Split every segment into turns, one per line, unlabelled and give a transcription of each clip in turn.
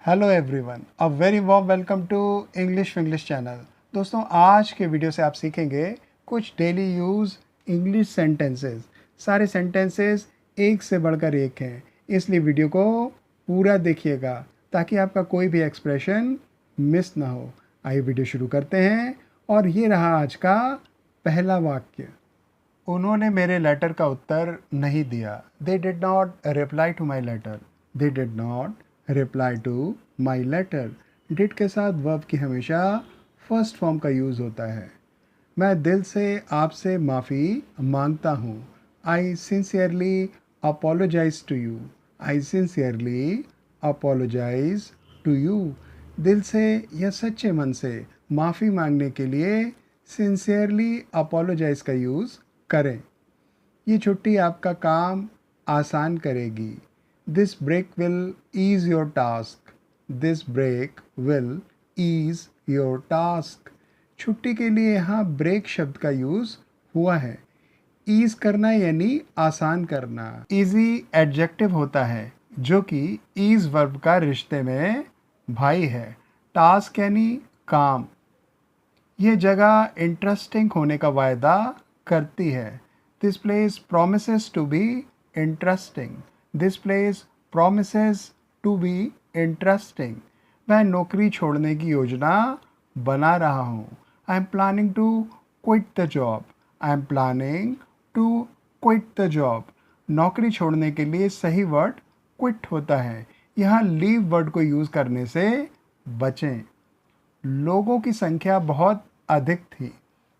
Hello everyone, a very warm welcome to English channel. दोस्तों, आज के वीडियो से आप सीखेंगे कुछ डेली यूज़ इंग्लिश सेंटेंसेस। सारे सेंटेंसेस एक से बढ़कर एक हैं, इसलिए वीडियो को पूरा देखिएगा ताकि आपका कोई भी एक्सप्रेशन मिस ना हो। आइए वीडियो शुरू करते हैं और ये रहा आज का पहला वाक्य। उन्होंने मेरे लेटर का उत्तर नहीं दिया। They did not reply to my letter. They did not reply to my letter. Did के साथ वर्ब की हमेशा फर्स्ट फॉर्म का यूज़ होता है। मैं दिल से आपसे माफ़ी मांगता हूँ। I sincerely apologise to you. I sincerely apologise to you. दिल से या सच्चे मन से माफ़ी मांगने के लिए सिंसियरली अपोलोजाइज का यूज़ करें। ये छुट्टी आपका काम आसान करेगी। This break will ease your task. This break will ease your task. छुट्टी के लिए यहाँ ब्रेक शब्द का यूज़ हुआ है। ईज़ करना यानी आसान करना। ईजी एडजेक्टिव होता है जो कि ईज़ वर्ब का रिश्ते में भाई है। टास्क यानी काम। ये जगह इंटरेस्टिंग होने का वायदा करती है। This place promises to be interesting. This place promises to be interesting. मैं नौकरी छोड़ने की योजना बना रहा हूँ। I am planning to quit the job. I am planning to quit the job. नौकरी छोड़ने के लिए सही वर्ड क्विट होता है। यहाँ लीव वर्ड को यूज़ करने से बचें। लोगों की संख्या बहुत अधिक थी।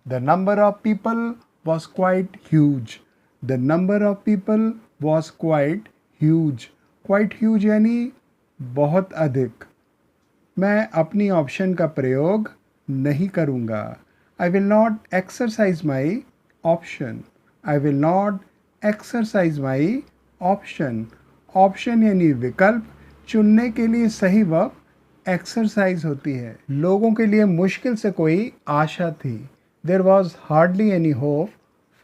The number of people was quite huge. The number of people was quite huge. Quite huge यानी बहुत अधिक। मैं अपनी ऑप्शन का प्रयोग नहीं करूँगा। I will not exercise my option. I will not exercise my option. Option यानी विकल्प। चुनने के लिए सही वर्ब एक्सरसाइज होती है। लोगों के लिए मुश्किल से कोई आशा थी। There was hardly any hope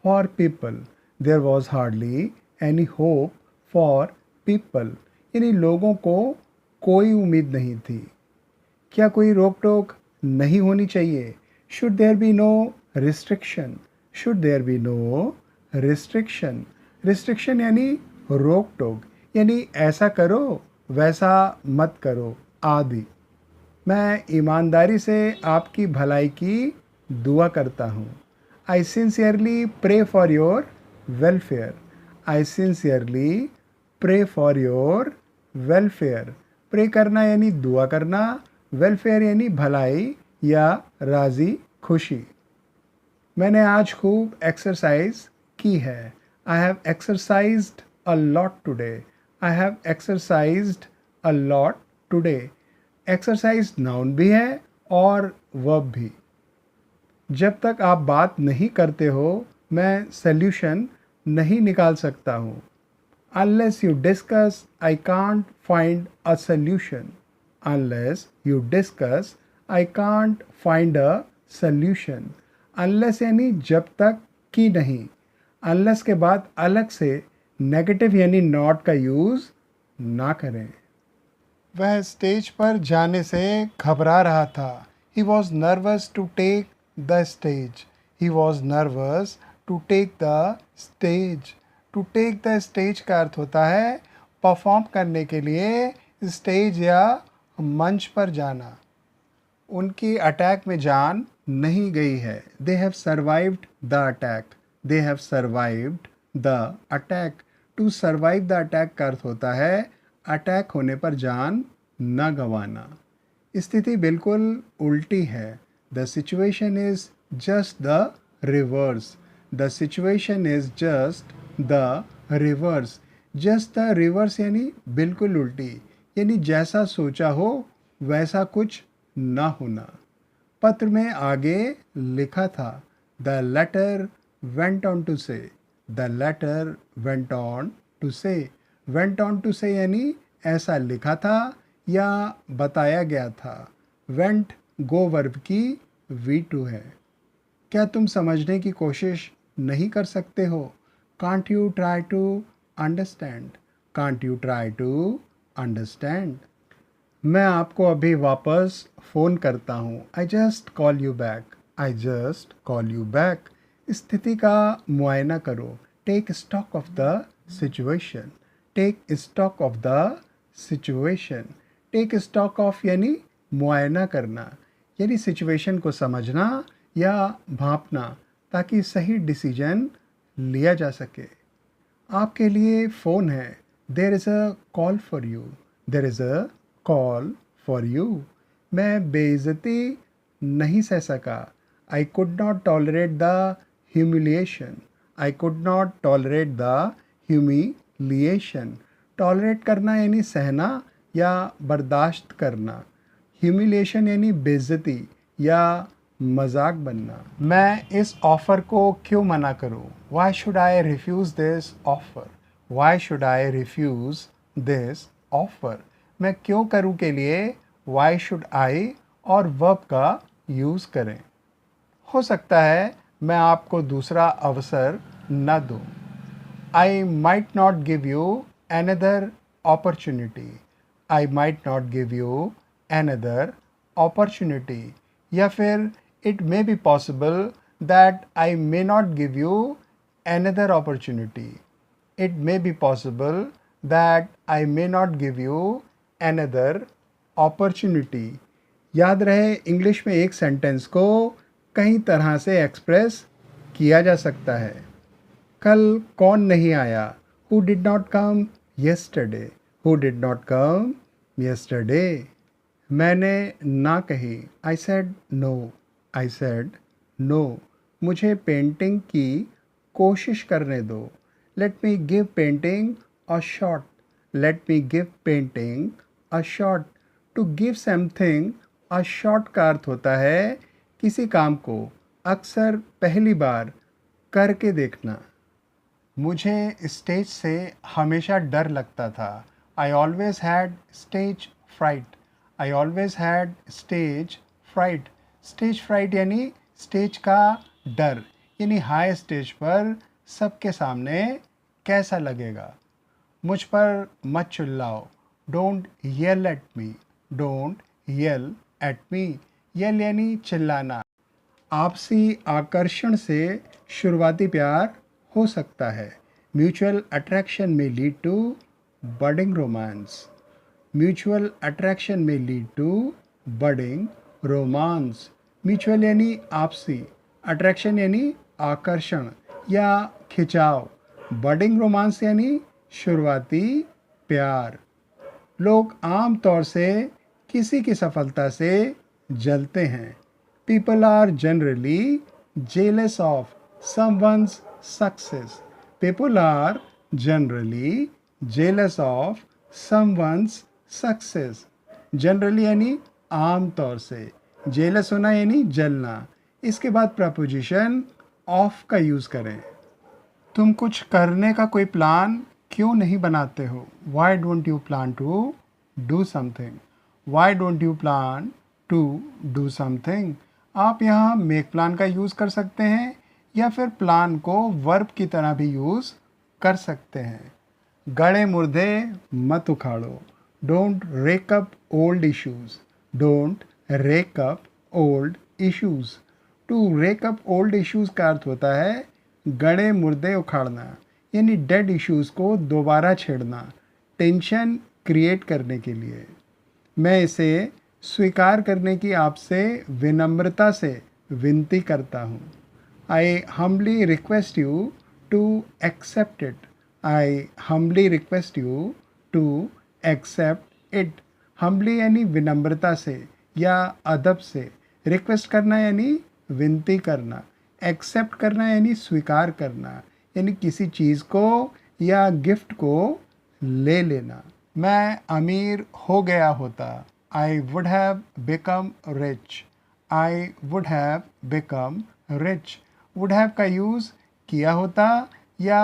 for people. There was hardly any hope for people यानी लोगों को कोई उम्मीद नहीं थी। क्या कोई रोक टोक नहीं होनी चाहिए? Should there be no restriction. Should there be no restriction. Restriction यानी रोक टोक, यानी ऐसा करो वैसा मत करो आदि। मैं ईमानदारी से आपकी भलाई की दुआ करता हूँ। I sincerely pray for your welfare. I sincerely pray for your welfare. Pray करना यानी दुआ करना। वेलफेयर यानी भलाई या राज़ी खुशी। मैंने आज खूब एक्सरसाइज की है। I have exercised a lot today. I have exercised a lot today. Exercise noun भी है और वर्ब भी। जब तक आप बात नहीं करते हो मैं सल्यूशन नहीं निकाल सकता हूँ। Unless you discuss I can't find a solution. Unless you discuss I can't find a solution. Unless यानी जब तक कि नहीं। अनलेस के बाद अलग से नेगेटिव यानी नॉट का यूज़ ना करें। वह स्टेज पर जाने से घबरा रहा था। He was nervous to take the stage. He was nervous to take the stage. To take the stage का अर्थ होता है परफॉर्म करने के लिए स्टेज या मंच पर जाना। उनकी अटैक में जान नहीं गई है। They have survived the attack. They have survived the attack. To survive the attack का अर्थ होता है अटैक होने पर जान न गंवाना। स्थिति बिल्कुल उल्टी है। The situation is just the reverse. The situation is just the reverse. Just the reverse यानी बिल्कुल उल्टी, यानी जैसा सोचा हो वैसा कुछ ना होना। पत्र में आगे लिखा था the letter went on to say. The letter went on to say. Went on to say यानी ऐसा लिखा था या बताया गया था। वेंट गो वर्ब की V2 है। क्या तुम समझने की कोशिश नहीं कर सकते हो? Can't you try to understand. Can't you try to understand. मैं आपको अभी वापस फ़ोन करता हूँ। I just call you back. I just call you back. स्थिति का मुआयना करो। Take stock of the situation. Take stock of the situation. Take stock of यानी मुआयना करना, यानी सिचुएशन को समझना या भांपना ताकि सही डिसीजन लिया जा सके। आपके लिए फ़ोन है। There is a call for you. There is a call for you. मैं बेइज्जती नहीं सह सका। I could not tolerate the humiliation. I could not tolerate the humiliation. Tolerate करना यानी सहना या बर्दाश्त करना। ह्यूमिलिएशन यानी बेइज्जती या मजाक बनना। मैं इस ऑफ़र को क्यों मना करूं? Why should I refuse this offer? Why should I refuse this offer? मैं क्यों करूं के लिए वाई शुड आई और वर्ब का यूज़ करें। हो सकता है मैं आपको दूसरा अवसर न दूं। I might not give you another opportunity. I might not give you another opportunity. या फिर it may be possible that I may not give you another opportunity. It may be possible that I may not give you another opportunity. याद रहे English में एक sentence को कई तरह से एक्सप्रेस किया जा सकता है। कल कौन नहीं आया? Who did not come yesterday? Who did not come yesterday? मैंने ना कही। I said no. I said no. मुझे पेंटिंग की कोशिश करने दो। Let me give painting a shot. Let me give painting a shot. To give something a shot का अर्थ होता है किसी काम को अक्सर पहली बार करके देखना। मुझे स्टेज से हमेशा डर लगता था। I always had stage fright. I always had stage fright. Stage fright यानी स्टेज का डर, यानी हाई स्टेज पर सबके सामने कैसा लगेगा। मुझ पर मत चिल्लाओ। Don't yell at me. Don't yell at me. Yell यानी चिल्लाना। आपसी आकर्षण से शुरुआती प्यार हो सकता है। Mutual attraction may lead to budding romance. Mutual attraction may lead to budding romance. Mutual यानी आपसी, अट्रैक्शन यानी आकर्षण या खिंचाव, बडिंग रोमांस यानी शुरुआती प्यार। लोग आम तौर से किसी की सफलता से जलते हैं। People are generally jealous of someone's success. People are generally jealous of someone's success. Generally यानी आम तौर से, जेलस होना यानी जलना। इसके बाद प्रपोजिशन ऑफ का यूज़ करें। तुम कुछ करने का कोई प्लान क्यों नहीं बनाते हो? Why don't you plan to do something? Why don't you plan to do something? आप यहाँ मेक प्लान का यूज़ कर सकते हैं या फिर प्लान को वर्ब की तरह भी यूज़ कर सकते हैं। गड़े मुर्दे मत उखाड़ो। Don't rake up old issues. Don't rake up old issues. To rake up old issues का अर्थ होता है गड़े मुर्दे उखाड़ना, यानी डेड इश्यूज़ को दोबारा छेड़ना, टेंशन क्रिएट करने के लिए। मैं इसे स्वीकार करने की आपसे विनम्रता से विनती करता हूँ। I humbly request you to accept it. I humbly request you to accept it. Humbly यानी विनम्रता से या अदब से, रिक्वेस्ट करना यानी विनती करना, एक्सेप्ट करना यानी स्वीकार करना, यानी किसी चीज़ को या गिफ्ट को ले लेना। मैं अमीर हो गया होता। I would have become rich. I would have become rich. Would have का यूज़ किया होता या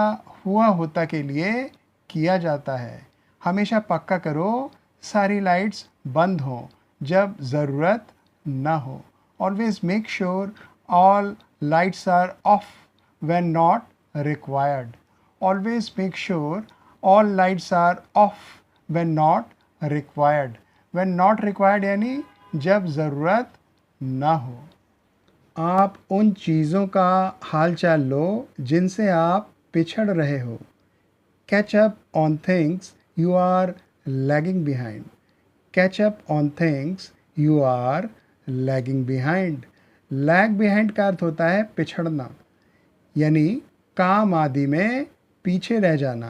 हुआ होता के लिए किया जाता है। हमेशा पक्का करो सारी लाइट्स बंद हों जब ज़रूरत ना हो। Always make sure all lights are off when not required. Always make sure all lights are off when not required. When not required यानी जब ज़रूरत ना हो। आप उन चीज़ों का हाल चाल लो जिनसे आप पिछड़ रहे हो। Catch up on things you are lagging behind. Catch up on things you are lagging behind. Lag behind का अर्थ होता है पिछड़ना, यानी काम आदि में पीछे रह जाना।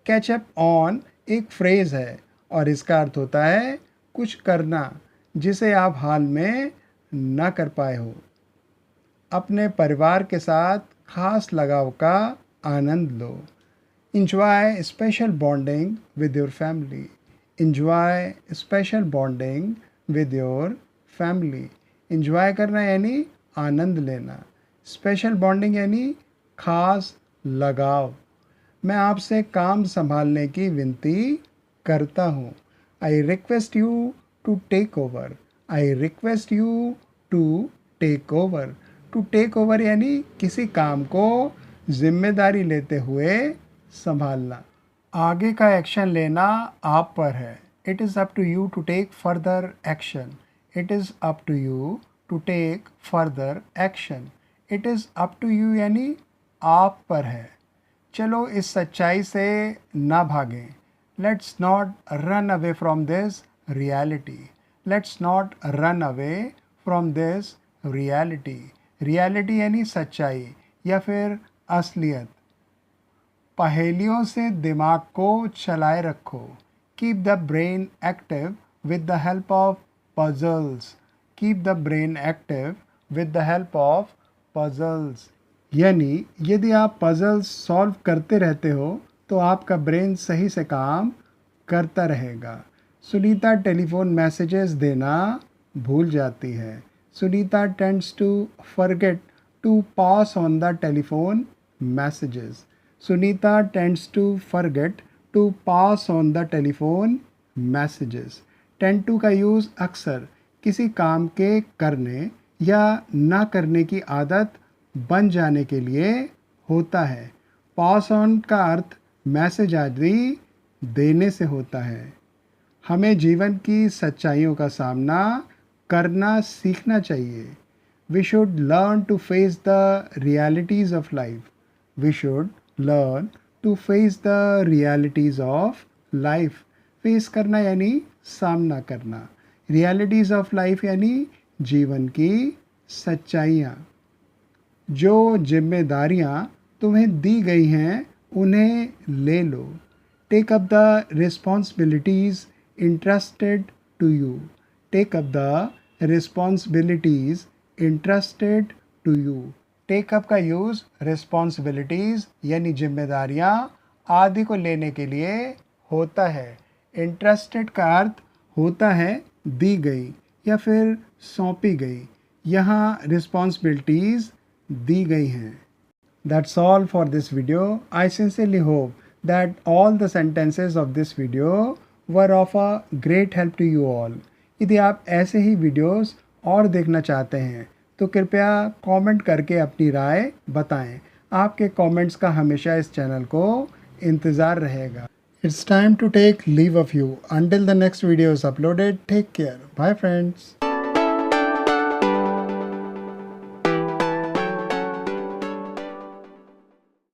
कैच अप ऑन एक फ्रेज़ है और इसका अर्थ होता है कुछ करना जिसे आप हाल में ना कर पाए हो। अपने परिवार के साथ खास लगाव का आनंद लो। Enjoy special bonding with your family. Enjoy special bonding with your family. Enjoy करना यानी आनंद लेना। स्पेशल बॉन्डिंग यानी खास लगाव। मैं आपसे काम संभालने की विनती करता हूँ। I request you to take over. I request you to take over. To take over यानी किसी काम को जिम्मेदारी लेते हुए संभालना। आगे का एक्शन लेना आप पर है। It is up to you to take further action. It is up to you to take further action. It is up to you यानी आप पर है। चलो इस सच्चाई से ना भागें। Let's not run away from this reality. Let's not run away from this reality. Reality यानी सच्चाई या फिर असलियत। पहेलियों से दिमाग को चलाए रखो। Keep the brain active with the help of puzzles. Keep the brain active with the help of puzzles. यानी यदि आप पजल्स सॉल्व करते रहते हो तो आपका ब्रेन सही से काम करता रहेगा। सुनीता टेलीफोन मैसेजेस देना भूल जाती है। Sunita tends to forget to pass on the telephone messages. Sunita tends to forget to pass on the telephone messages. Tend to का यूज़ अक्सर किसी काम के करने या ना करने की आदत बन जाने के लिए होता है। पास ऑन का अर्थ मैसेज आदि देने से होता है। हमें जीवन की सच्चाइयों का सामना करना सीखना चाहिए। We should learn to face the realities of life. We should learn to face the realities of life. Face करना यानी सामना करना। रियलिटीज़ ऑफ लाइफ यानी जीवन की सच्चाइयाँ। जो जिम्मेदारियाँ तुम्हें दी गई हैं उन्हें ले लो। Take up the responsibilities entrusted to you. Take up the responsibilities entrusted to you. Take up का यूज़ रिस्पॉन्सिबिलिटीज़ यानी जिम्मेदारियाँ आदि को लेने के लिए होता है। इंट्रस्टेड का अर्थ होता है दी गई या फिर सौंपी गई। यहाँ रिस्पॉन्सिबिलिटीज़ दी गई हैं। That's all for this video. I sincerely hope that all the sentences of this video were of a great help to you all. यदि आप ऐसे ही वीडियोस और देखना चाहते हैं तो कृपया कमेंट करके अपनी राय बताएं। आपके कमेंट्स का हमेशा इस चैनल को इंतज़ार रहेगा। It's time to take leave of you. Until the next video is uploaded, take care. Bye friends.